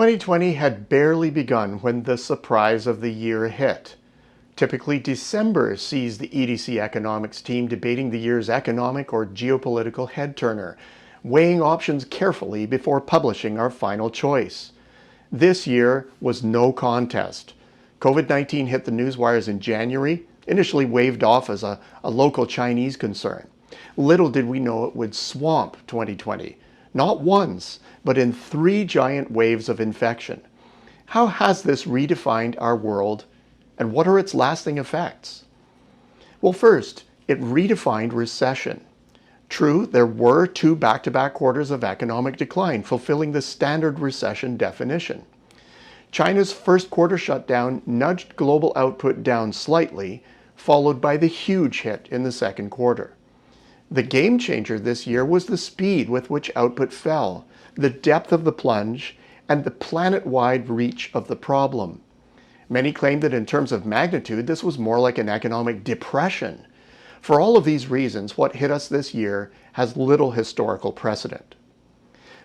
2020 had barely begun when the surprise of the year hit. Typically, December sees the EDC economics team debating the year's economic or geopolitical head-turner, weighing options carefully before publishing our final choice. This year was no contest. COVID-19 hit the newswires in January, initially waved off as a local Chinese concern. Little did we know it would swamp 2020, not once, but in 3 giant waves of infection. How has this redefined our world, and what are its lasting effects? Well, first, it redefined recession. True, there were 2 back-to-back quarters of economic decline, fulfilling the standard recession definition. China's first quarter shutdown nudged global output down slightly, followed by the huge hit in the second quarter. The game changer this year was the speed with which output fell, the depth of the plunge, and the planet-wide reach of the problem. Many claim that in terms of magnitude, this was more like an economic depression. For all of these reasons, what hit us this year has little historical precedent.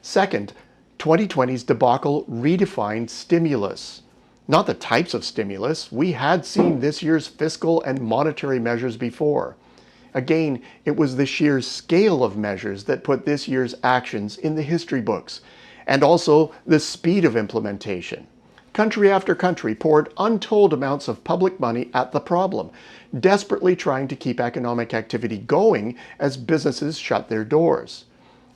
Second, 2020's debacle redefined stimulus. Not the types of stimulus. We had seen this year's fiscal and monetary measures before. Again, it was the sheer scale of measures that put this year's actions in the history books, and also the speed of implementation. Country after country poured untold amounts of public money at the problem, desperately trying to keep economic activity going as businesses shut their doors.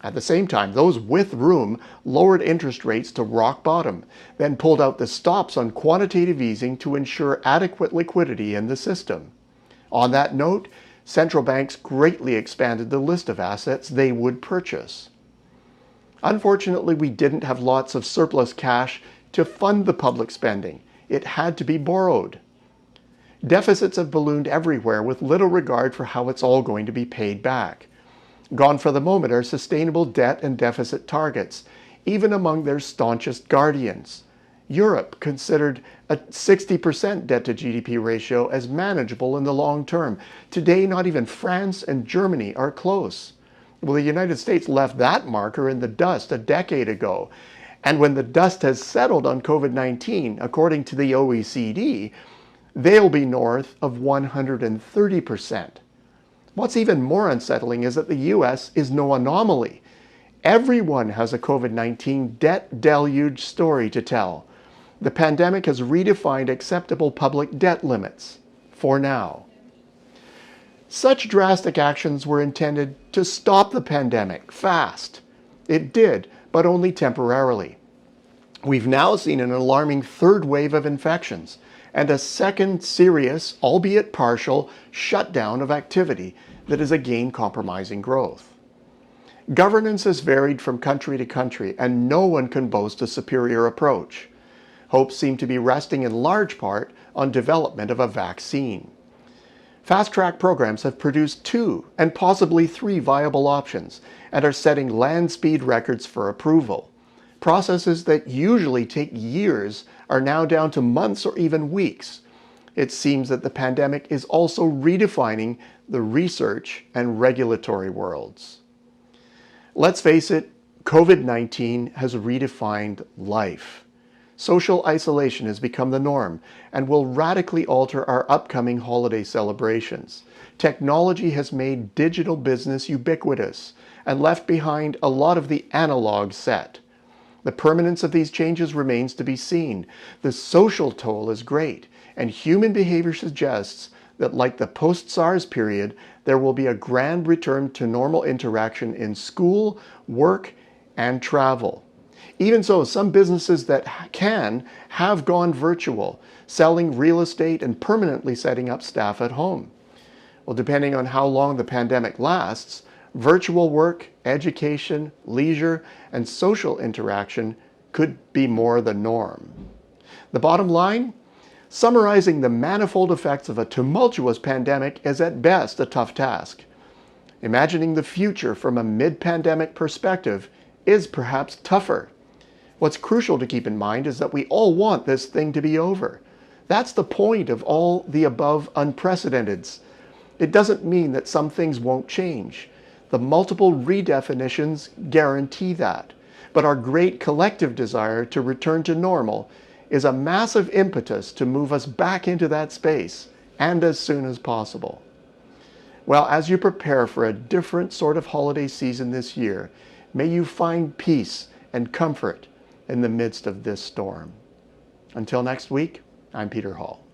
At the same time, those with room lowered interest rates to rock bottom, then pulled out the stops on quantitative easing to ensure adequate liquidity in the system. On that note, central banks greatly expanded the list of assets they would purchase. Unfortunately, we didn't have lots of surplus cash to fund the public spending. It had to be borrowed. Deficits have ballooned everywhere with little regard for how it's all going to be paid back. Gone for the moment are sustainable debt and deficit targets, even among their staunchest guardians. Europe considered a 60% debt-to-GDP ratio as manageable in the long term. Today, not even France and Germany are close. Well, the United States left that marker in the dust a decade ago. And when the dust has settled on COVID-19, according to the OECD, they'll be north of 130%. What's even more unsettling is that the US is no anomaly. Everyone has a COVID-19 debt deluge story to tell. The pandemic has redefined acceptable public debt limits, for now. Such drastic actions were intended to stop the pandemic fast. It did, but only temporarily. We've now seen an alarming 3rd wave of infections and a second serious, albeit partial, shutdown of activity that is again compromising growth. Governance has varied from country to country, and no one can boast a superior approach. Hopes seem to be resting in large part on development of a vaccine. Fast-track programs have produced 2 and possibly 3 viable options and are setting land speed records for approval. Processes that usually take years are now down to months or even weeks. It seems that the pandemic is also redefining the research and regulatory worlds. Let's face it, COVID-19 has redefined life. Social isolation has become the norm and will radically alter our upcoming holiday celebrations. Technology has made digital business ubiquitous and left behind a lot of the analog set. The permanence of these changes remains to be seen. The social toll is great, and human behavior suggests that, like the post-SARS period, there will be a grand return to normal interaction in school, work, and travel. Even so, some businesses that have gone virtual, selling real estate and permanently setting up staff at home. Well, depending on how long the pandemic lasts, virtual work, education, leisure, and social interaction could be more the norm. The bottom line? Summarizing the manifold effects of a tumultuous pandemic is at best a tough task. Imagining the future from a mid-pandemic perspective is perhaps tougher. What's crucial to keep in mind is that we all want this thing to be over. That's the point of all the above unprecedenteds. It doesn't mean that some things won't change. The multiple redefinitions guarantee that. But our great collective desire to return to normal is a massive impetus to move us back into that space, and as soon as possible. Well, as you prepare for a different sort of holiday season this year, may you find peace and comfort in the midst of this storm. Until next week, I'm Peter Hall.